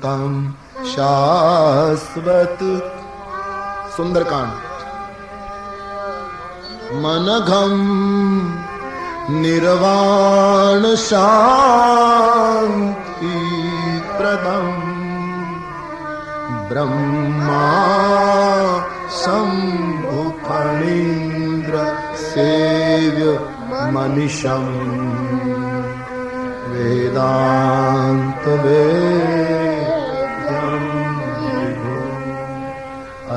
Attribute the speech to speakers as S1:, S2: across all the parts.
S1: शांतं शाश्वत सुंदरकांड मनघम निर्वाण शांति प्रदम ब्रह्मा शंभु फणीन्द्र सेव्य मनीषम वेदांत वेद्यं विभु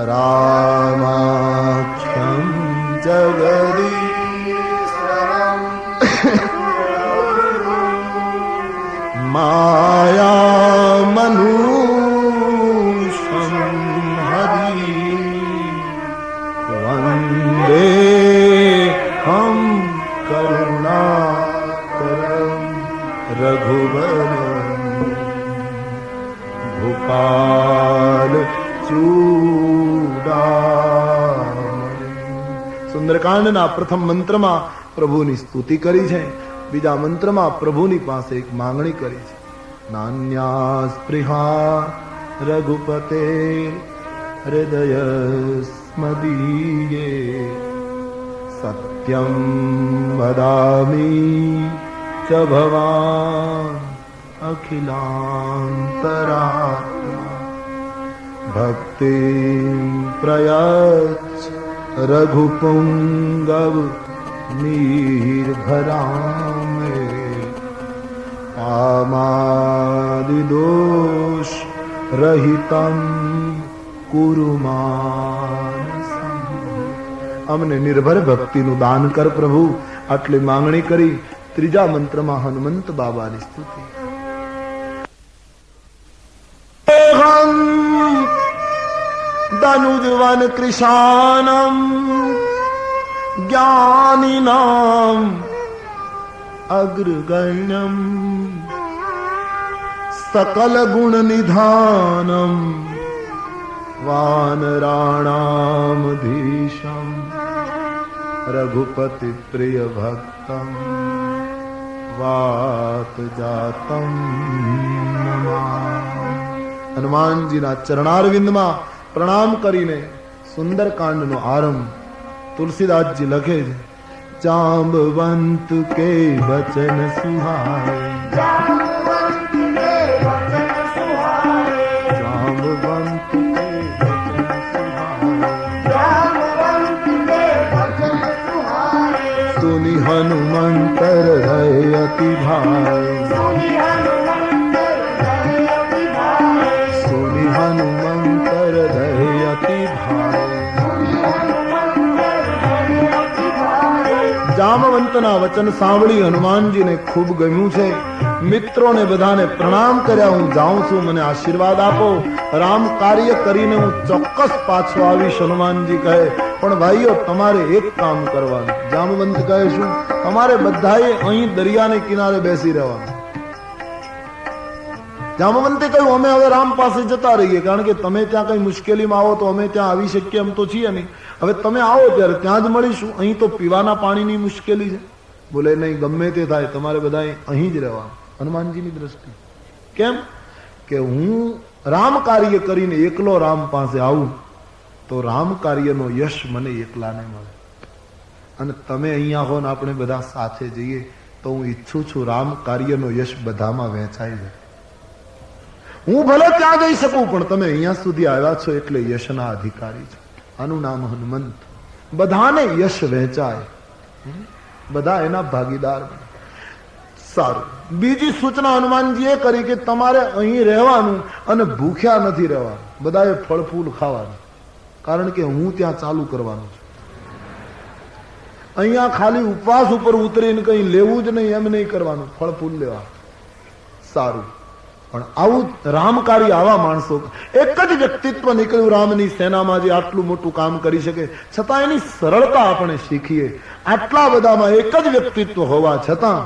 S1: रामाख्यं जगदीश्वरं मायामनूषं हरि वन्दे हम करुणाकरं रघुवरं भूपाल સુંદરકાંડના પ્રથમ મંત્રમાં પ્રભુની સ્તુતિ કરી છે, બીજા મંત્રમાં પ્રભુની પાસે એક માંગણી કરી છે. નાન્યા સ્પૃહા રઘુપતે હૃદય સ્મદીયે સત્યમ વદામિ ચ ભવાન અખિલાંતરાત્મા ભક્તિ પ્રયચ્છ રઘુપુંગવ નિર્ભરામે આમાદિદોષ રહિતં કુરુ માનસં. અમને નિર્ભર ભક્તિનું દાન કર પ્રભુ, આટલી માંગણી કરી. ત્રીજા મંત્રમાં હનુમંત બાબાની સ્તુતિ. ધનુજવન કૃશાનમ જ્ઞાનિનામ અગ્રગણ્યમ સકલ ગુણ નિધાનમ વાનરાણામ ધીશમ રઘુપતિ પ્રિય ભક્તમ વાત જાતમ નમામિ. હનુમાનજીના ચરણારવિંદમાં પ્રણામ કરીને સુંદરકાંડનો આરંભ તુલસીદાસજી લખે છે. જાંબવંત કે વચન સુહાય, જાંબવંત કે વચન સુહાય, સુનિ હનુમંત હૃદય અતિ ભાય, જામવંતના વચન સાંભળી હનુમાનજીને ખૂબ ગમ્યું છે. મિત્રોને બધાને પ્રણામ કર્યા. હું જાઉં છું, મને આશીર્વાદ આપો. રામ કાર્ય કરીને હું ચોક્કસ પાછો આવીશ. હનુમાનજી કહે, પણ ભાઈઓ તમારે એક કામ કરવાનું. જામવંત કહે, શું? તમારે બધાએ અહીં દરિયાને કિનારે બેસી રહેવાનું. જામવંતે કહ્યું, અમે હવે રામ પાસે જતા રહીએ, કારણ કે તમે ત્યાં કઈ મુશ્કેલીમાં આવો તો અમે ત્યાં આવી શકીએ એમ તો છીએ નહીં. હવે તમે આવો ત્યારે ત્યાં જ મળીશું. અહીં તો પીવાના પાણીની મુશ્કેલી છે. બોલે નહીં, ગમે તે થાય તમારે બધા અહીં જ રહેવાનું. હનુમાનજીની દ્રષ્ટિ કેમ કે હું રામ કાર્ય કરીને એકલો રામ પાસે આવું તો રામ કાર્યનો યશ મને એકલાને મળે, અને તમે અહીંયા હો ને આપણે બધા સાથે જઈએ તો હું ઈચ્છું છું રામ કાર્યનો યશ બધામાં વહેંચાઈ જાય. હું ભલે ત્યાં જઈ શકું, પણ તમે અહીંયા સુધી આવ્યા છો એટલે યશના અધિકારી છો. આનું નામ હનુમંત. બધાને યશ વહેંચાય, બધા એના ભાગીદાર બને. સારું, બીજી સૂચના હનુમાનજીએ કરી કે તમારે અહીં રહેવાનું અને ભૂખ્યા નથી રહેવાનું. બધાએ ફળ ફૂલ ખાવાનું, કારણ કે હું ત્યાં ચાલુ કરવાનું છું. અહીંયા ખાલી ઉપવાસ ઉપર ઉતરીને કઈ લેવું જ નહીં એમ નહીં કરવાનું, ફળ ફૂલ લેવા. સારું, પણ આવું રામ કાર્ય, આવા માણસો, એક જ વ્યક્તિત્વ નીકળ્યું રામની સેનામાં જે આટલું મોટું કામ કરી શકે, છતાં એની સરળતા આપણે શીખીએ. આટલા બધામાં એક જ વ્યક્તિત્વ હોવા છતાં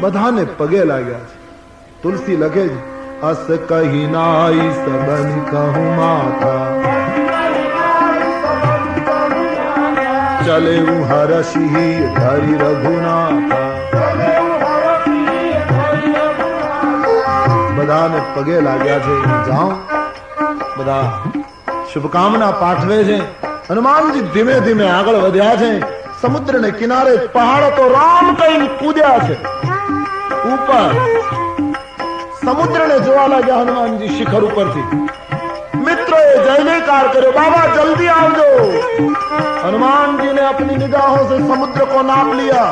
S1: બધાને પગે લાગ્યા છે. તુલસી લખે છે, અસ કહી નાઈ સબન કહું માથા, ચલે હું હરસિંહ ધરી રઘુનાથા. બધાને પગે લાગ્યા છે. જાઓ, બધા શુભકામના પાઠવે છે. હનુમાનજી ધીમે ધીમે આગળ વધ્યા છે. સમુદ્રને કિનારે પહાડો તો રામ કઈ કૂદ્યા છે ઉપર. સમુદ્રને જોવા લાગ્યા હનુમાનજી શિખર ઉપરથી. મિત્રોએ જય જયકાર કર્યો, बाबा जल्दी आवजो. हनुमान जी ने अपनी निगाहों से समुद्र को नाप लिया.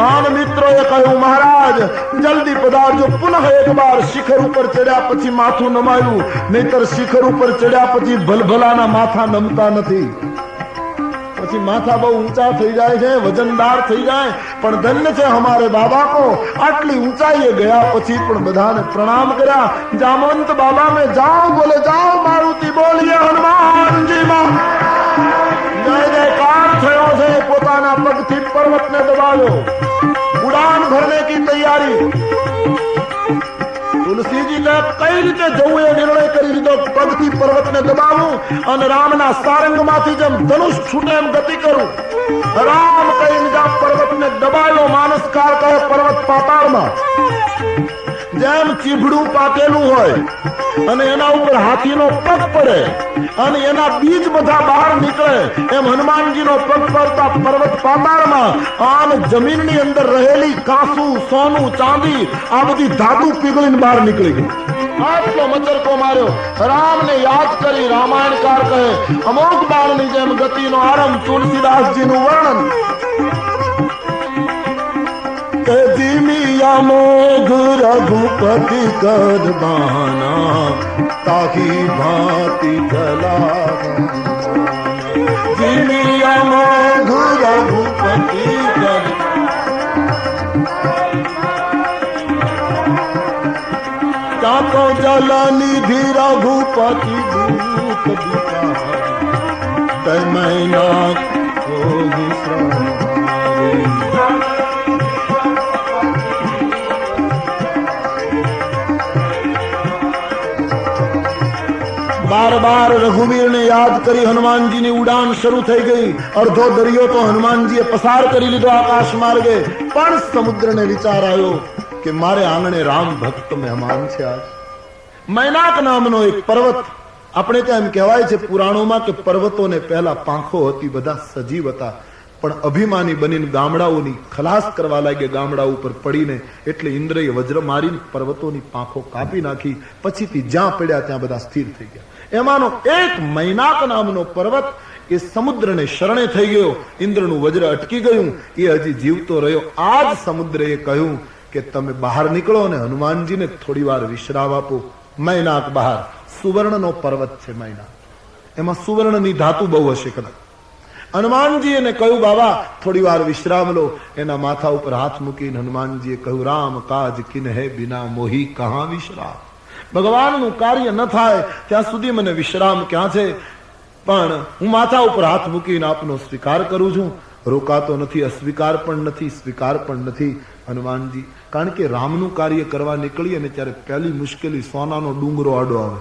S1: आन मित्रों कहूं, महाराज जल्दी पधारજો. पुनः एक बार શિખર ઉપર ચડ્યા પછી માથું નમાયું, નહીતર શિખર ઉપર ચડ્યા પછી ભલભલાના માથા નમતા નથી. પછી માથા બહુ ઊંચા થઈ જાય છે, વજનદાર થઈ જાય. પણ ધન્ય છે હમારે બાબા કો, આટલી ઊંચાઈએ ગયા પછી પણ બધાને પ્રણામ કર્યા. જામવંત બાબા મેં જાઓ, બોલે જાઓ. મારુતિ બોલીએ હનુમાનજી માં જય જયકાર થયો છે. પોતાના પગથી પર્વતને દબાવ્યો. ઉડાન ભરને કી તૈયારી. તુલસીજી ને કઈ રીતે જવું એ નિર્ણય કરી લીધો. પગથી પર્વતને દબાવું અને રામના સારંગમાંથી જેમ ધનુષ છૂટે એમ ગતિ કરું. રામ કહીને જ્યાં પર્વતને દબાવ્યો, માનસકાર કહે પર્વત પાતાળમાં. જેમ ચીભડું પાકેલું હોય અને એના ઉપર હાથીનો પગ પડે અને એના બીજ બધા બહાર નીકળે, એમ હનુમાનજીનો પગ પડતા પર્વત પાતાળમાં અને જમીનની અંદર રહેલી કાંસુ, સોનું, ચાંદી આ બધી ધાતુ પીગળીને બહાર નીકળી ગઈ. આટલો મચરકો માર્યો. રામને યાદ કરી રામાયણકાર કહે અમોઘ બાળની જેમ ગતિનો આરંભ. તુલસીદાસજીનું વર્ણન મોઘ રઘુપતિ કદ બાના તાહી ભાંતિ જલા. મોઘ રઘુપતિ કદ તાકો જલ નિધિ રઘુપતિ દૂત તય મૈના बार बार रघुवीर ने याद करी. हनुमान जी ने उड़ान शुरू થઈ ગઈ. અર્ધો દરિયો તો હનુમાનજીએ પસાર કરી લીધો આકાશ માર્ગે. પણ સમુદ્રને વિચાર આવ્યો કે મારે આંગણે રામ ભક્ત મહેમાન છે. આજ મૈનાક નામનો એક પર્વત, આપણે ત્યાં એમ કહેવાય છે પુરાણોમાં કે પર્વતોને પહેલા પાંખો હતી, બધા સજીવ હતા. પણ અભિમાની બનીને ગામડાઓની ખલાસ કરવા લાગ્યા. ગામડા ઉપર પડીને એટલે ઇન્દ્રએ વજ્ર મારીને પર્વતોની પાંખો કાપી નાખી. પછીથી જ્યાં પડ્યા ત્યાં બધા સ્થિર થઈ ગયા. એમાંનો એક મૈનાક નામનો પર્વત એ સમુદ્રને શરણે થઈ ગયો. ઇન્દ્રનું વજ્ર અટકી ગયું, એ હજી જીવતો રહ્યો. આજ સમુદ્રએ કહ્યું કે તમે બહાર નીકળો અને હનુમાનજીને થોડી વાર વિશ્રામ આપો. મૈનાક બહાર સુવર્ણનો પર્વત છે. મૈનાક એમાં સુવર્ણની ધાતુ બહુ હશે કદાચ. હનુમાનજી એને કહ્યું બાબા થોડી વાર વિશ્રામ લો. એના માથા ઉપર હાથ મૂકીને હનુમાનજીએ કહ્યું રામ કાજ કિન હે બિના મોહી કહા વિશ્રામ. ભગવાનનું કાર્ય ન થાય ત્યાં સુધી મને વિશ્રામ ક્યાં છે? પણ હું માથા ઉપર હાથ મૂકીને આપનો સ્વીકાર કરું છું. રોકાતો નથી, અસ્વીકાર પણ નથી, સ્વીકાર પણ નથી. હનુમાનજી કારણ કે રામનું કાર્ય કરવા નીકળીએ ને ત્યારે પહેલી મુશ્કેલી સોનાનો ડુંગરો આડો આવે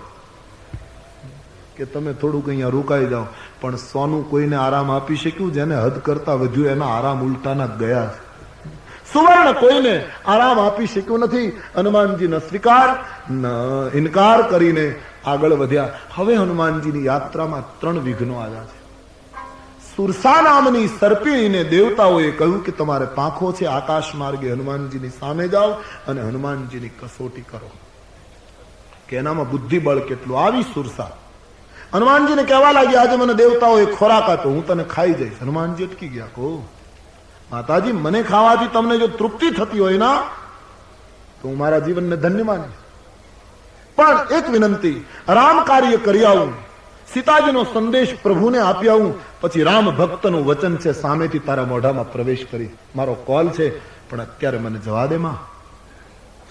S1: કે તમે થોડુંક અહીંયા રોકાઈ જાઓ. પણ સોનું કોઈને આરામ આપી શક્યું? જેને હદ કરતા વધ્યું એના આરામ ઉલટાના ગયા છે. સુવર્ણ કોઈને આરામ આપી શક્યું નથી. હનુમાનજી ન સ્વીકાર ન ઇનકાર કરીને આગળ વધ્યા. હવે હનુમાનજીની યાત્રામાં 3 વિઘ્નો આવ્યા છે. સુરસા નામની સર્પિણીને દેવતાઓએ કહ્યું કે તમારે પાંખો છે, આકાશ માર્ગે હનુમાનજીની સામે જાઓ અને હનુમાનજીની કસોટી કરો કે એનામાં બુદ્ધિબળ કેટલું. આવી સુરસા હનુમાનજીને કહેવા લાગ્યા આજે મને દેવતાઓએ ખોરાક આપ્યો, હું તને ખાઈ જઈશ. હનુમાનજી અટકી ગયા. કહો માતાજી મને ખાવાથી તમને જો તૃપ્તિ થતી હોય ના તો હું મારા જીવનને ધન્ય માનીશ. પણ એક વિનંતી, રામ કાર્ય કરી આવું, સીતાજીનો સંદેશ પ્રભુને આપી આવું, પછી રામ ભક્તનું વચન છે સામેથી તારા મોઢામાં પ્રવેશ કરી મારો કોલ છે, પણ અત્યારે મને જવા દે માં.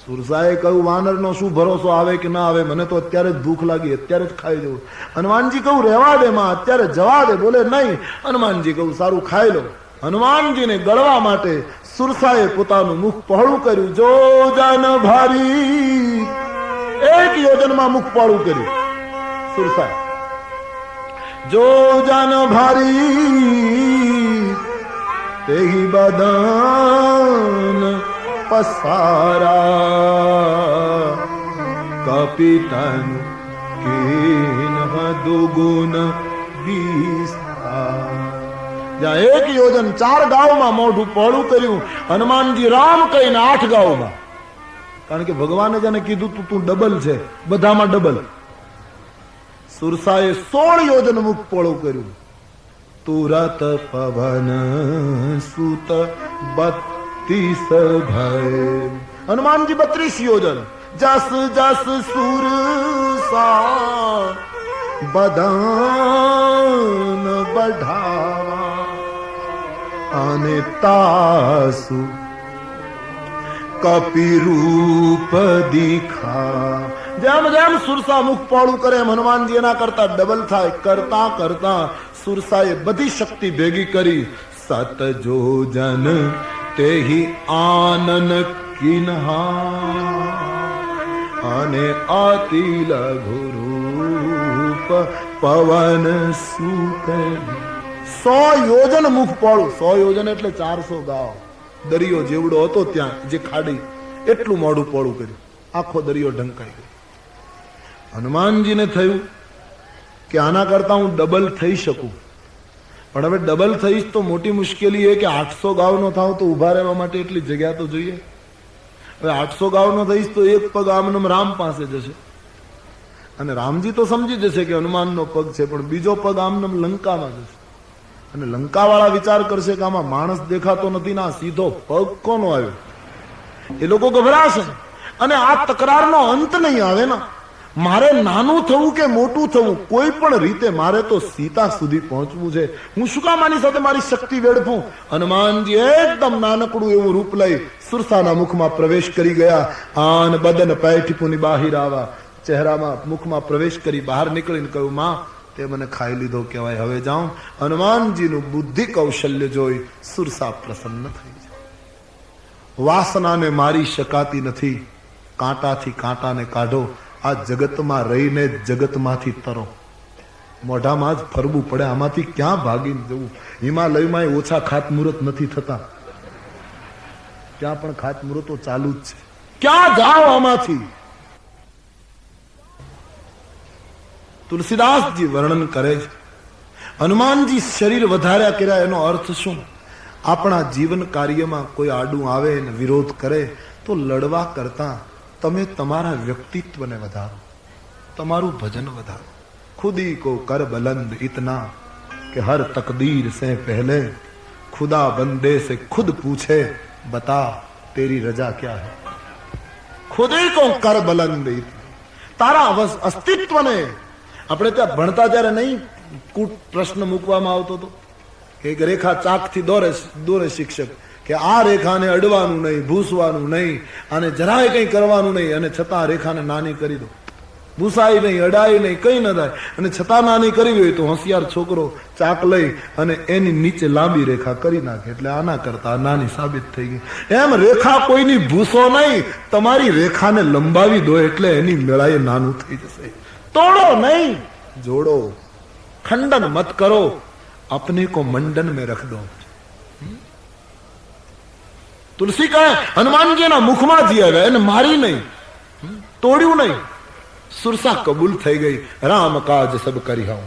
S1: સુરસાએ કહ્યું વાનરનો શું ભરોસો આવે કે ના આવે, મને તો અત્યારે જ ભૂખ લાગી, અત્યારે જ ખાઈ જવું. હનુમાનજી કહું રહેવા દે માં, અત્યારે જવા દે. બોલે નહીં. હનુમાનજી કહું સારું ખાઈ લો. હનુમાનજીને ગળવા માટે સુરસાએ પોતાનું મુખ પહોળું કર્યું. જો જન ભારી 1 યોજનમાં મુખ પહોળું કર્યું સુરસાએ. જો જન ભારી તેહી બદન પસારા કપિતન કિન દુગુન વિસ્તાર. જ્યાં 1 યોજન 4 ગાઉમાં મોઢું પહોળું કર્યું, હનુમાનજી રામ કહીને 8 ગાઉમાં. કારણ કે ભગવાને જેને કીધું તું ડબલ છે, બધામાં ડબલ. સુરસાએ 16 યોજન મુખ પહોળું કર્યું. તુરત પવન સુત 32 ભય. હનુમાનજી 32 યોજન. જસ જસ સુરસા બદન બઢાવા અને તાસુ કપિરૂપ દીખા. જેમ જેમ સુરસા મુખ પહોળું કરે એમ હનુમાનજી એના કરતા ડબલ થાય. કરતા કરતા સુરસાએ બધી શક્તિ ભેગી કરી. 7 જોજન તેહી આનન કિન્હા અને અતિ લઘુ રૂપ પવન સુત. 100 યોજન મુખ પહોળું. 100 યોજન એટલે 400 ગાવ. દરિયો જેવડો હતો ત્યાં જે ખાડી એટલું મોઢું પહોળું કર્યું. આખો દરિયો ઢંકાઈ ગયો. હનુમાનજીને થયું કે આના કરતા હું ડબલ થઈ શકું, પણ હવે ડબલ થઈશ તો મોટી મુશ્કેલી એ કે 800 ગાવનો થાવ તો ઉભા રહેવા માટે એટલી જગ્યા તો જોઈએ. હવે 800 ગાવનો થઈશ તો એક પગ આમનમ રામ પાસે જશે, અને રામજી તો સમજી જશે કે હનુમાનનો પગ છે, પણ બીજો પગ આમનમ લંકામાં જશે. અને લંકા વાળા વિચાર કરશે કે આમાં માણસ દેખાતો નથી, ના સીધો પગ કોનો આવ્યો. એ લોકો ગભરાશે અને આ તકરારનો અંત નહીં આવે ને. મારે નાનું થવું કે મોટું થવું, કોઈ પણ રીતે મારે તો સીતા સુધી પહોંચવું છે. હું શું કામ આની સાથે મારી શક્તિ વેડફું. હનુમાનજી એકદમ નાનકડું એવું રૂપ લઈ સુરસાના મુખમાં પ્રવેશ કરી ગયા. આન બદન પૈઠીપુની બહાર આવા. ચહેરામાં મુખમાં પ્રવેશ કરી બહાર નીકળીને કહ્યું, માં તે મને ખાઈ લીધો કહેવાય, હવે જાઉં. હનુમાનજીનું બુદ્ધિ કૌશલ્ય જોઈ સુરસા પ્રસન્ન થઈ છે. વાસનાને મારી શકાતી નથી. કાંટાથી કાંટાને કાઢો. આ જગતમાં રહીને જગતમાંથી તરો. મોઢામાં જ ફરવું પડે, આમાંથી ક્યાં ભાગીને જવું. હિમાલયમાં ઓછા ખાતમુહૂર્ત નથી થતા, ત્યાં પણ ખાતમુહૂર્તો ચાલુ જ છે. ક્યાં જાઓ આમાંથી. તુલસીદાસજી વર્ણન કરે છે, હનુમાનજી શરીર વધાર્યા કર્યા. એનો અર્થ શું? આપણા જીવન કાર્યમાં કોઈ આડું આવે ને વિરોધ કરે તો લડવા કરતા તમે તમારા વ્યક્તિત્વને વધારો, તમારું ભજન વધારો. ખુદી કો કર બલંદ ઇતના કે હર તકદીર સે પહેલે ખુદા બંદે સે ખુદ પૂછે બતા તેરી રજા ક્યા હૈ. ખુદી કો કર બલંદ ઇતના. તારા અસ્તિત્વને આપણે ત્યાં ભણતા ત્યારે નહીં કૂટ પ્રશ્ન મૂકવામાં આવતો હતો. એક રેખા ચાકથી દોરે શિક્ષક કે આ રેખાને અડવાનું નહીં, ભૂસવાનું નહીં, અને જરાય કંઈ કરવાનું નહીં, અને છતાં રેખાને નાની કરી દો. ભૂસાય નહીં, અડાય નહીં, કઈ ન થાય, અને છતાં નાની કરવી હોય તો હોશિયાર છોકરો ચાક લઈ અને એની નીચે લાંબી રેખા કરી નાખે, એટલે આના કરતા નાની સાબિત થઈ ગઈ. એમ રેખા કોઈની ભૂસો નહીં, તમારી રેખાને લંબાવી દો એટલે એની મેળાએ નાનું થઈ જશે. તોડો નહીં, જોડો. ખંડન મત કરો, अपने को मंडन में रख दो. તુલસી કહે હનુમાનજીના મુખમાં જી આવ્યા, એને મારી નહીં, તોડ્યું નહીં. સુરસા કબૂલ થઈ ગઈ. રામ કાજ સબ કરી હું,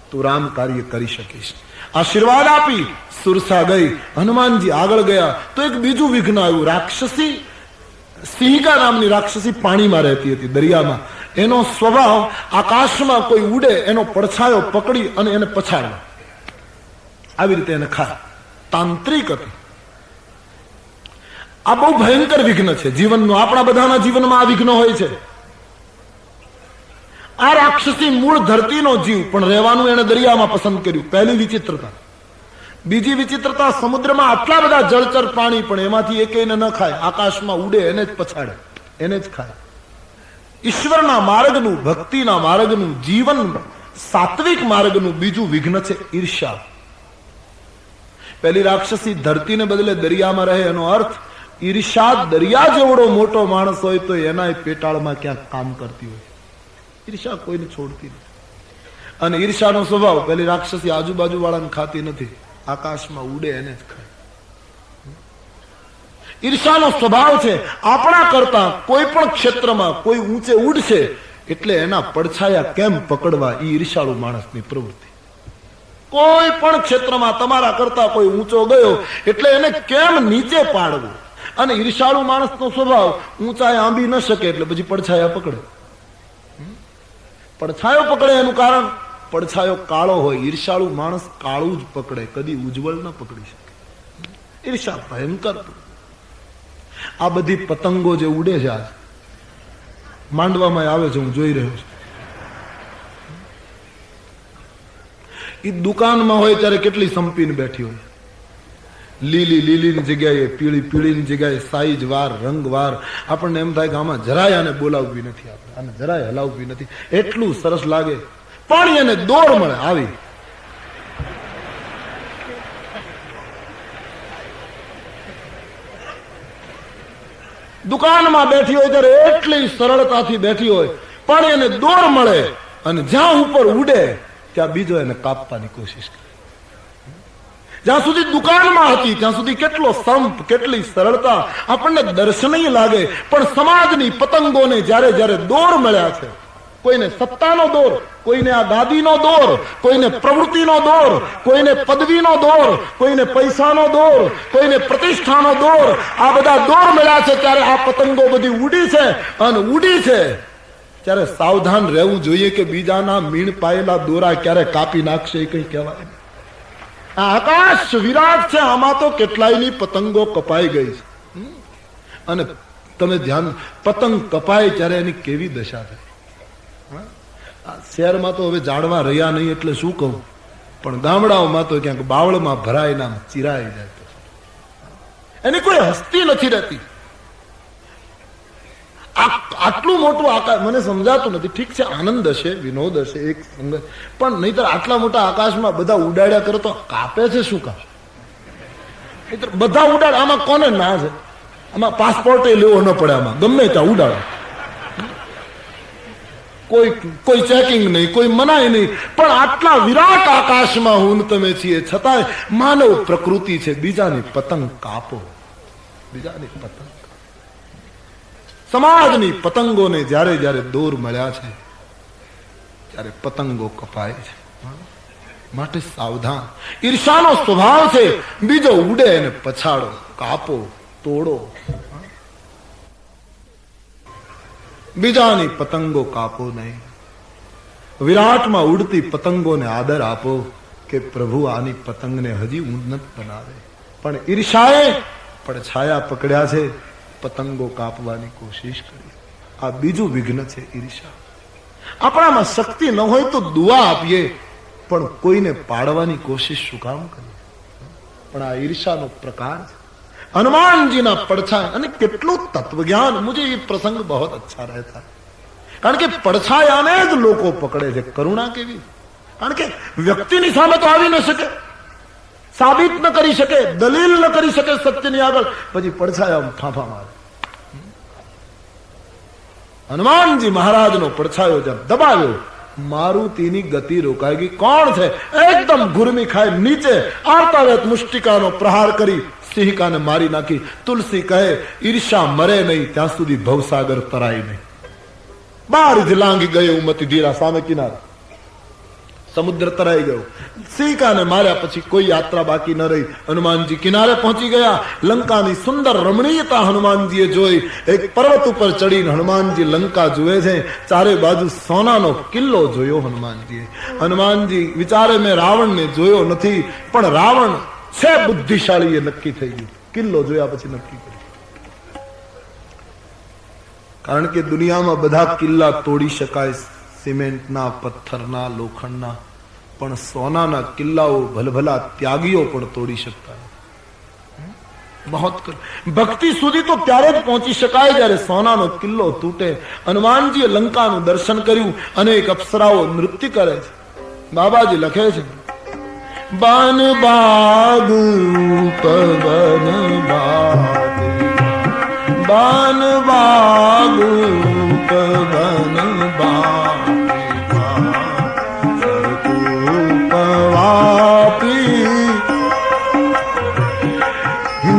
S1: તું રામ કાર્ય કરી શકીશ. આશીર્વાદ આપી સુરસા ગઈ. હનુમાનજી આગળ ગયા તો એક બીજું વિઘ્ન આવ્યું. રાક્ષસી સિંહિકા નામની રાક્ષસી પાણીમાં રહેતી હતી, દરિયામાં. એનો સ્વભાવ આકાશમાં કોઈ ઉડે એનો પડછાયો પકડી અને એને પછાડવા, આવી રીતે એને ખાય. તાંત્રિક હતી. આ બહુ ભયંકર વિઘ્ન છે જીવનનું. આપણા બધાના જીવનમાં આ વિઘ્ન હોય છે. આ રાક્ષસી મૂળ ધરતીનો જીવ, પણ રહેવાનું એને દરિયામાં પસંદ કર્યું. પહેલી વિચિત્રતા. બીજી વિચિત્રતા, સમુદ્રમાં આટલા બધા જળચર પ્રાણી પણ એમાંથી એકેયને ન ખાય. આકાશમાં ઉડે એને જ પછાડે, એને જ ખાય. ઈશ્વરના માર્ગનું, ભક્તિના માર્ગનું, જીવન સાત્વિક માર્ગનું બીજું વિઘ્ન છે ઈર્ષા. પેલી રાક્ષસી ધરતીને બદલે દરિયામાં રહે, એનો અર્થ ઈર્ષા. દરિયા જેવડો મોટો માણસ હોય તો એના પેટાળમાં ક્યાંક કામ કરતી હોય. ઈર્ષા કોઈને છોડતી નથી. અને ઈર્ષાનો સ્વભાવ, પેલી રાક્ષસી આજુબાજુ વાળાને ખાતી નથી, આકાશમાં ઉડે એને જ ખાય. ઈર્ષાનો સ્વભાવ છે. આપણા કરતા કોઈ પણ ક્ષેત્રમાં કોઈ ઊંચે ઉડશે એટલે એના પડછાયા કેમ પકડવા, એ ઈર્ષાળુ માણસની પ્રવૃત્તિ. કોઈ પણ ક્ષેત્રમાં તમારા કરતા કોઈ ઊંચો ગયો એટલે એને કેમ નીચે પાડવું. અને ઈર્ષાળુ માણસનો સ્વભાવ ઊંચાઈ આંબી ન શકે એટલે પછી પડછાયા પકડે. પડછાયો પકડે એનું કારણ પડછાયો કાળો હોય. ઈર્ષાળુ માણસ કાળું જ પકડે, કદી ઉજ્જવળ ન પકડી શકે. ઈર્ષા ભયંકર. આ બધી પતંગો જે ઉડે છે આજ માંડવામાં આવે છે, હું જોઈ રહ્યો છું. એ દુકાનમાં હોય ત્યારે કેટલી સંપીને બેઠી હોય. લીલી લીલીની જગ્યાએ પીળી પીળીની જગ્યાએ સાઈઝ વાર રંગ વાર. આપણને એમ થાય કે આમાં જરાય આને બોલાવવી નથી, આપણે આને જરાય હલાવવી નથી, એટલું સરસ લાગે. પણ એને દોર મળે આવી. દુકાનમાં બેઠી હોય ત્યારે એટલી સરળતાથી બેઠી હોય, પણ એને દોર મળે અને જ્યાં ઉપર ઉડે ત્યાં બીજો એને કાપવાની કોશિશ કરે. જ્યાં સુધી દુકાનમાં હતી ત્યાં સુધી કેટલો સંપ, કેટલી સરળતા આપણને દર્શનીય લાગે. પણ સમાજની પતંગોને જ્યારે જ્યારે દોર મળ્યા છે, કોઈને સત્તાનો દોર, કોઈને આ ગાદીનો દોર, કોઈને પ્રવૃત્તિનો દોર, કોઈને પદવીનો દોર, કોઈને પૈસાનો દોર, કોઈને પ્રતિષ્ઠાનો દોર, આ બધા દોર મળ્યા છે ત્યારે આ પતંગો બધી ઉડી છે. અને ઉડી છે ત્યારે સાવધાન રહેવું જોઈએ કે બીજાના મીણ પાયેલા દોરા ક્યારે કાપી નાખશે એ કઈ કહેવાય. આ આકાશ વિરાટ છે, આમાં તો કેટલાયની પતંગો કપાઈ ગઈ છે. અને તમે ધ્યાન, પતંગ કપાય ત્યારે એની કેવી દશા થાય. શહેરમાં તો હવે ઝાડવા રહ્યા નહીં એટલે શું કહું, પણ ગામડાઓમાં તો ક્યાંક બાવળમાં ભરાય ના ચિરાઈ જાય. એની કોઈ હસ્તી નથી રહેતી. આટલું મોટું આકાશ મને સમજાતું નથી. ઠીક છે, આનંદ હશે, વિનોદ હશે, એક સંગત, પણ નહીતર આટલા મોટા આકાશમાં બધા ઉડાડ્યા કરો તો કાપે છે શું કામ? બધા ઉડાડ, આમાં કોને ના છે? આમાં પાસપોર્ટ લેવો ન પડે, આમાં ગમે ત્યાં ઉડાડો, કોઈ ચેકિંગ નહીં, કોઈ મનાય નહીં. પણ આટલા વિરાટ આકાશમાં હું તમે છીએ છતાંય માનવ પ્રકૃતિ છે બીજાની પતંગ કાપો, બીજાની પતંગ. સમાજની પતંગોને જ્યારે જ્યારે દોર મળ્યા છે ત્યારે પતંગો કપાય છે. માટે સાવધાન. ઈર્ષાનો સ્વભાવ છે, બીજો ઉડે અને પછાડો, કાપો, તોડો. બીજાની પતંગો કાપો નહીં. વિરાટમાં ઉડતી પતંગોને આદર આપો કે પ્રભુ આની પતંગને હજી ઉન્નત બનાવે. પણ ઈર્ષાએ પડછાયા પકડ્યા છે, પતંગો કાપવાની કોશિશ કરી. આ બીજું વિઘ્ન છે, ઈર્ષા. આપણામાં શક્તિ ન હોય તો દુઆ આપીએ, પણ કોઈને પાડવાની કોશિશ શું કામ કરીએ? પણ આ ઈર્ષાનો પ્રકાર છે. હનુમાનજીના પડછાયા, અને કેટલું તત્વજ્ઞાન. મુझे ये प्रसंग बहुत अच्छा रहता है, કારણ કે પડછાયાને જ લોકો પકડે છે. કરુણા કેવી! કારણ કે વ્યક્તિની સામે તો આવી ન શકે, સાબિત ન કરી શકે, દલીલ ન કરી શકે સત્યની આગળ, પછી પડછાયા ફાંફા મારે. હનુમાનજી મહારાજનો પડછાયો જब દબાવ્યો, મારુતિની ગતિ રોકાઈ ગઈ. કોણ છે? એકદમ ઘુરમી ખાય નીચે આર્તાવેત મુષ્ટિકાનો પ્રહાર કરી સિંહિકાને મારી નાખી. તુલસી કહે ઈર્ષા મરે નહીં ત્યાં સુધી ભવસાગર તરાય નહીં. બારથી લાંઘી ગયો ઉમતી ધીરા સામે કિનારે, સમુદ્ર તરાઈ ગયો. સિંહિકાને માર્યા પછી કોઈ યાત્રા બાકી ન રહી. હનુમાનજી કિનારે પહોંચી ગયા. લંકાની સુંદર રમણીયતા હનુમાનજીએ જોઈ. એક પર્વત ઉપર ચડીને હનુમાનજી લંકા જુએ છે. ચારે બાજુ સોનાનો કિલ્લો જોયો હનુમાનજીએ. હનુમાનજી વિચારે મેં રાવણને જોયો નથી, પણ રાવણ છે બુદ્ધિશાળી, એ નક્કી થઈ ગયું. કિલ્લો જોયા પછી નક્કી કર્યું. કારણ કે દુનિયામાં બધા કિલ્લા તોડી શકાય, સિમેન્ટના, પથ્થરના, લોખંડના, પણ સોનાના કિલ્લાઓ ભલભલા ત્યાગીઓ પણ તોડી શકતા. ભક્તિ સુધી તો ત્યારે જ પહોંચી શકાય જ્યારે સોનાનો કિલ્લો તૂટે. હનુમાનજીએ લંકાનું દર્શન કર્યું. અનેક અપ્સરાઓ નૃત્ય કરે છે. બાબાજી લખે છે, બન બાગ પવન બાગ, બન બાગ પવન બાગ,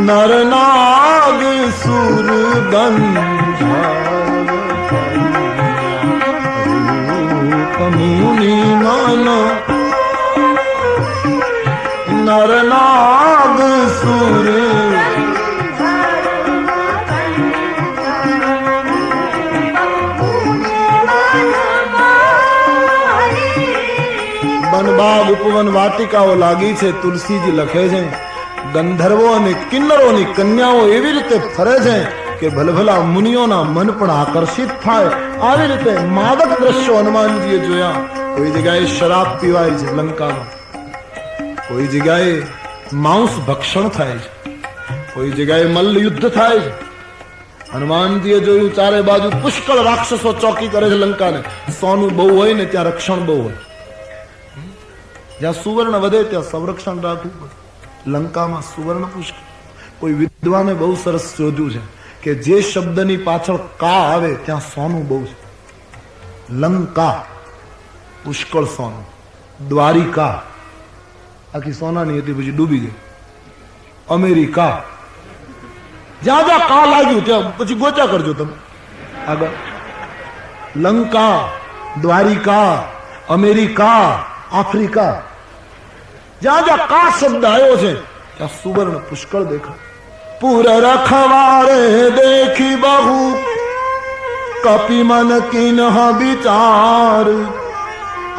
S1: નર નાગ ગંધર્વ મુનિ મન નર નાગ સુર વનબાગ ઉપવન વાટિકાઓ લાગી છે. તુલસીજી લખે છે ગંધર્વો અને કિન્નરોની કન્યાઓ એવી રીતે ફરે છે કે ભલભલા મુનિઓના મન પણ આકર્ષિત થાય. આવી રીતે માદક દ્રશ્યો હનુમાનજીએ જોયા. કોઈ જગ્યાએ શરાબ પીવાય છે લંકામાં, કોઈ જગ્યાએ માંસ ભક્ષણ થાય છે, કોઈ જગ્યાએ મલ્લ યુદ્ધ થાય છે. હનુમાનજીએ જોયું ચારે બાજુ પુષ્કળ રાક્ષસો ચોકી કરે છે લંકાને. સોનું બહુ હોય ને ત્યાં રક્ષણ બહુ હોય. જ્યાં સુવર્ણ વધે ત્યાં સંરક્ષણ રાખવું પડે. લંકામાં સુવર્ણ પુષ્કળ. કોઈ વિદ્વાને બહુ સરસ શોધ્યું છે કે જે શબ્દની પાછળ કા આવે ત્યાં સોનું બહુ છે. લંકા પુષ્કળ સોનું, દ્વારિકા આખી સોનાની હતી પછી ડૂબી ગઈ. અમેરિકા જ્યાં જ્યાં કા લાગ્યું ત્યાં પછી ગોચા કરજો તમે આગળ. લંકા, દ્વારિકા, અમેરિકા, આફ્રિકા, જ્યાં જ્યાં કા શબ્દ આવ્યો છે ત્યાં સુવર્ણ પુષ્કળ દેખાય. પુર રખવારે દેખી બહુ કપિ મન કિન્હ વિચાર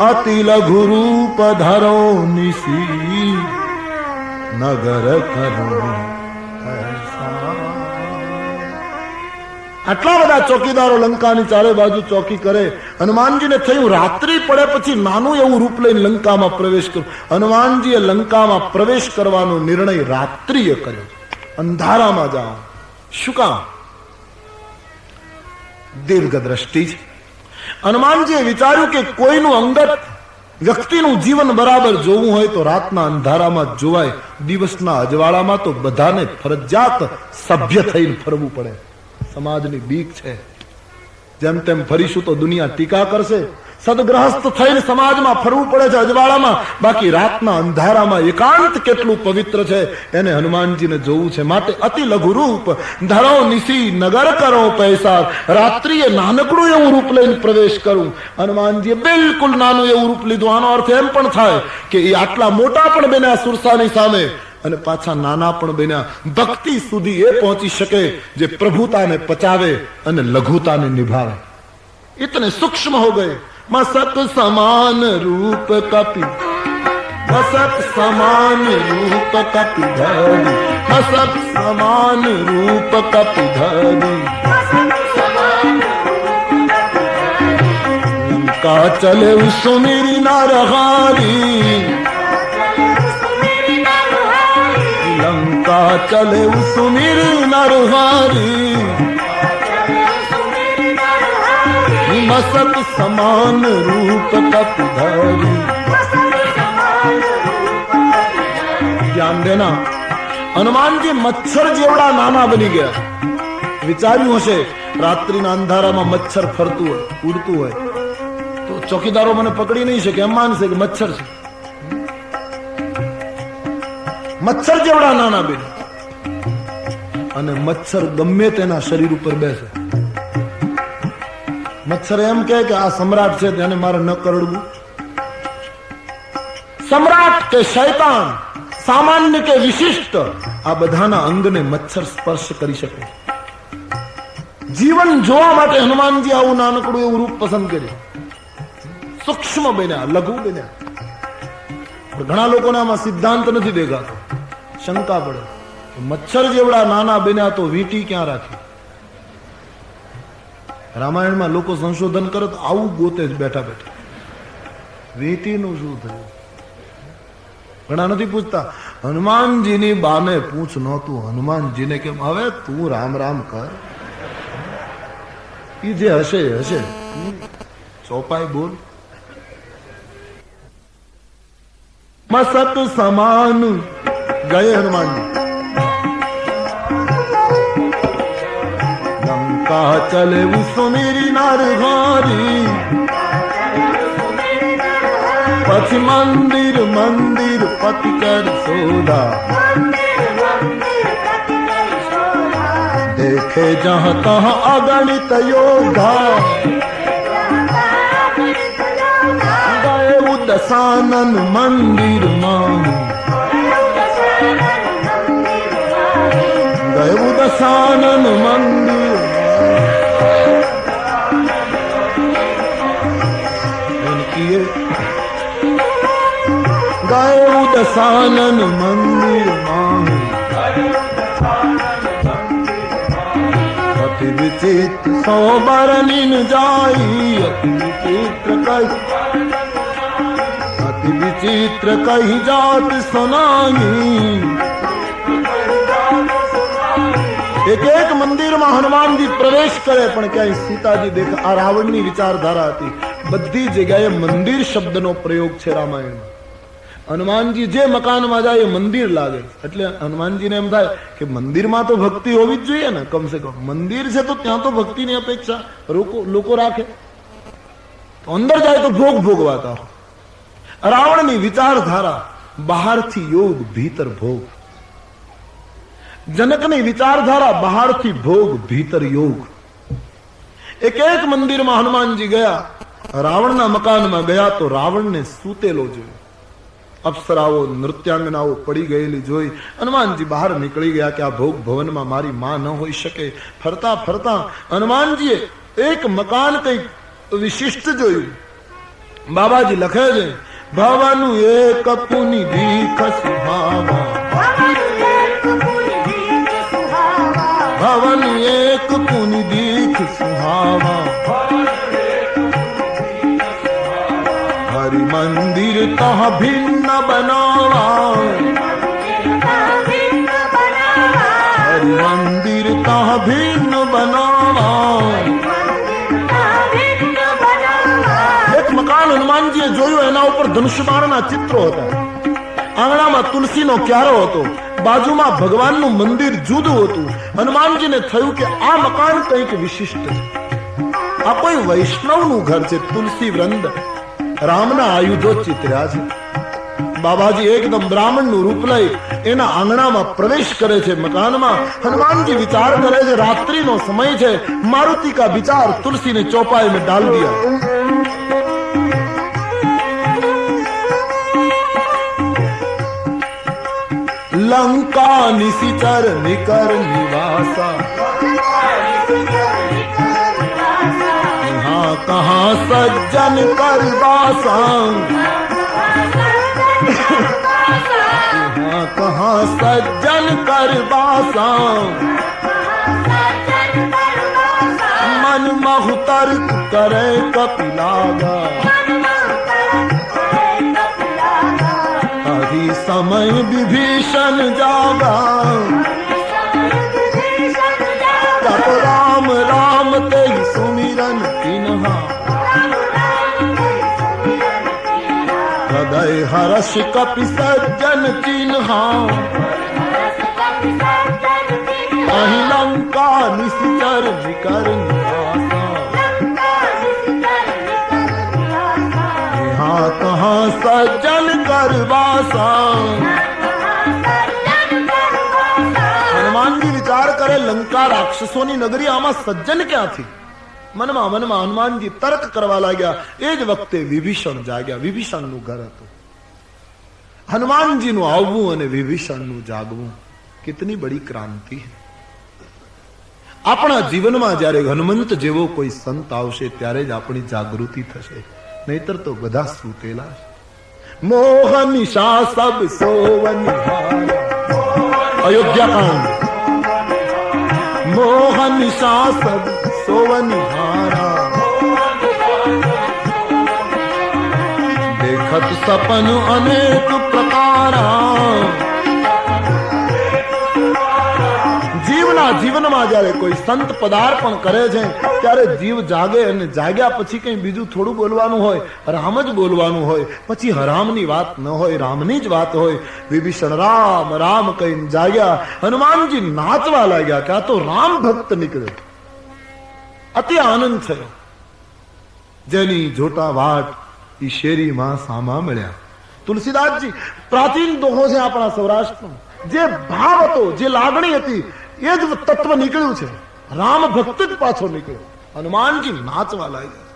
S1: અતિ લઘુ રૂપ ધરો નિશી નગર કરો. આટલા બધા ચોકીદારો લંકાની ચારે બાજુ ચોકી કરે. હનુમાનજીને થયું રાત્રિ પડે પછી નાનું એવું રૂપ લઈને લંકામાં પ્રવેશ કર્યો. હનુમાનજીએ લંકામાં પ્રવેશ કરવાનો નિર્ણય રાત્રિએ કર્યો. અંધારામાં જાઓ. શું કામ? દીર્ઘ દ્રષ્ટિ છે. હનુમાનજીએ વિચાર્યું કે કોઈનું અંગત વ્યક્તિનું જીવન બરાબર જોવું હોય તો રાતના અંધારામાં જ જોવાય. દિવસના અજવાળામાં તો બધાને ફરજિયાત સભ્ય થઈને ફરવું પડે. સમાજની બીક છે. જેમ તેમ ફરીશું તો દુનિયા ટીકા કરશે. સદગ્રહસ્થ થઈને સમાજમાં ફરવું પડે છે અજવાળામાં. બાકી રાતના અંધારામાં એકાંત કેટલું પવિત્ર છે એને હનુમાનજીને જોવું છે. માટે અતિ લઘુ રૂપ ધરો નિશી નગર કરો પૈસા. રાત્રિએ નાનકડું એવું રૂપ લઈને પ્રવેશ કરું. હનુમાનજીએ બિલકુલ નાનું એવું રૂપ લીધું. આનો અર્થ એમ પણ થાય કે એ આટલા મોટા પણ બન્યા સુરસાની સામે અને પાછા નાના પણ બન્યા. ભક્તિ સુધી એ પહોંચી શકે જે પ્રભુતાને પચાવે અને લઘુતાને નિભાવે. ઇતને સૂક્ષ્મ હો ગયે. મસક સમાન રૂપ કપિ, મસક સમાન રૂપ કપિ ધરી, મસક સમાન રૂપ કપિ ધરી. લંકા ચલે સુમિરી નરહારી, લંકા ચલે સુમિરી નરહારી. મસક સમાન રૂપ કપિ ધરી. ધ્યાન દેના. હનુમાનજી મચ્છર જેવડા નાના બની ગયા. વિચાર્યું હશે રાત્રિના અંધારામાં મચ્છર ફરતું હોય, ઉડતું હોય તો ચોકીદારો મને પકડી નહીં શકે. એમ માનશે કે મચ્છર છે. મચ્છર જેવડા નાના બન્યા. અને મચ્છર ગમે તેના શરીર ઉપર બેસે. મચ્છર એમ કે આ સમ્રાટ છે તેને મારે ન કરડવું. સમ્રાટ કે શૈતાન, સામાન્ય કે વિશિષ્ટ, આ બધાના અંગને મચ્છર સ્પર્શ કરી શકે. જીવન જોવા માટે હનુમાનજી આવું નાનકડું એવું રૂપ પસંદ કર્યું. સૂક્ષ્મ બન્યા, લઘુ બન્યા. ઘણા લોકોને આમાં સિદ્ધાંત નથી દેખાતો. શંકા પડે મચ્છર જેવડા નાના બન્યા તો વીંટી ક્યાં રાખી? રામાયણમાં લોકો સંશોધન કરે તો આવું ગોતે જ બેઠા બેઠા. વીંટીનું શું થયું? ઘણા નથી પૂછતા. હનુમાનજીની બાને પૂછ નહોતું. હનુમાનજીને કેમ હવે તું રામ રામ કર. ઈ જે હશે હશે. ચોપાઈ બોલ. મસક સમાન ગયે હનુમાનજી. લંકા ચલે સુમિરી નરહારી. પછી મંદિર મંદિર પતિ કર સોદા. દેખ है जहां तहां अगणित योगा, गए दशानन मंदिर माही, गए दशानन मंदिर किए, गए दशानन मंदिर माही, अति विचित्र सौ बरनिन जाई, अति विचित्र कही, अति विचित्र कही जात सुनाई। एक एक मंदिर में हनुमान जी प्रवेश करे पण क्यांय सीताजी देख आ रावणनी विचारधारा हती। बधी जग्याए मंदिर शब्दनो प्रयोग छे रामायण में। हनुमानजी जे मकान में जाए मंदिर लागे એટલે હનુમાનજીને એમ થાય કે મંદિરમાં તો ભક્તિ હોવી જ જોઈએ ને, કમ સે કમ મંદિર છે તો ત્યાં તો ભક્તિની અપેક્ષા લોકો રાખે, તો અંદર જાય તો ભોગ ભોગવાતા હોય। રાવણની વિચારધારા બહારથી યોગ ભીતર ભોગ, जनकनी विचारधारा बाहर थी भोग भीतर योग। एक एक मंदिर में हनुमान जी गया, रावण ना मकान में गया तो रावण ने सूतेलो जोयो, अप्सराओ नृत्यांगनाओ पड़ी गयेली जोई। हनुमान जी बाहर निकली गया कि आ भोग भवन में मारी मां न होई शके। फरता फरता हनुमान जी एक मकान कई विशिष्ट जोयु। बाबाजी लखे छे भवनु एक पुनि दीख सुहावा, भवन एक पुनि दीख सुहावा, हरि मंदिर तह भिन्न बनावा, हरि मंदिर तह भिन्न बनावा। एक मकान हनुमान जी जोयो, एना ऊपर धनुष्यबाणना चित्रो हता। आंगणामां तुलसीनो क्यारो हतो, बाजूमां भगवानનું મંદિર જુદું હતું। હનુમાનજીને થયું કે આ મકાન કંઈક વિશિષ્ટ છે, આ કોઈ વૈષ્ણવનું ઘર છે। તુલસી વૃંદ રામના આયુધો ચિતર્યા છે। બાબાજી એકદમ બ્રાહ્મણનું રૂપ લઈ એના આંગણામાં પ્રવેશ કરે છે। મકાનમાં હનુમાનજી વિચાર કરે છે રાત્રિનો સમય છે, મારુતિ કા વિચાર तुलसी ने चौपाई में डाल दिया। लंका निशिचर निकर निवासा, यहाँ कहाँ सज्जन कर बासा, यहाँ कहाँ सज्जन कर बासा। मन महु तर्क करे कपिलागा, समय विभीषण जागा। तब राम राम ते सुमिरन तिन्हा, हृदय हर्ष कपि सज्जन चिन्हा। अहि लंका निशिचर निकर निवासा, यहाँ कहाँ सज्जन कर वासा। हनुमान जी विचार करे लंका राक्षसोनी नगरी, आमा सज्जन क्यांथी? मनमा मनमा हनुमानजी तर्क करवा लाग्या। एज वखते विभीषण जाग्या। विभीषणનું ઘર હતું। હનુમાનજીનું આવવું અને વિભીષણનું જાગવું કેટલી બડી ક્રાંતિ છે। આપણા જીવનમાં જ્યારે હનુમંત જેવો કોઈ સંત આવશે ત્યારે જ આપણી જાગૃતિ થશે, નહીતર તો બધા સૂતેલા છે। मोह निशा सब सोवनिहारा, अयोध्या कांड। मोह निशा सब सोवनिहारा, देखत सपन अनेक प्रकारा। જીવનમાં જ્યારે કોઈ સંત પદાર્પણ કરે છે ત્યારે જીવ જાગે, અને જાગ્યા પછી કઈ બીજું થોડું બોલવાનું હોય, રામ જ બોલવાનું હોય, પછી હરામની વાત ન હોય, રામની જ વાત હોય। વિભીષણ રામ રામ કહીને જાગ્યા। હનુમાનજી નાચવા લાગ્યા કે આ તો રામ ભક્ત નીકળ્યો। અતિ આનંદ થયો। જેની જોટા વાટ ઈ શેરીમાં સામા મળ્યા। તુલસીદાસજી પ્રાચીન દોહો છે આપણા સૌરાષ્ટ્રનો। જે ભાવ હતો, જે લાગણી હતી, એ જ તત્વ નીકળ્યું છે। રામ ભક્ત જ પાછો નીકળ્યો. હનુમાનજી નાચવા લાગ્યા.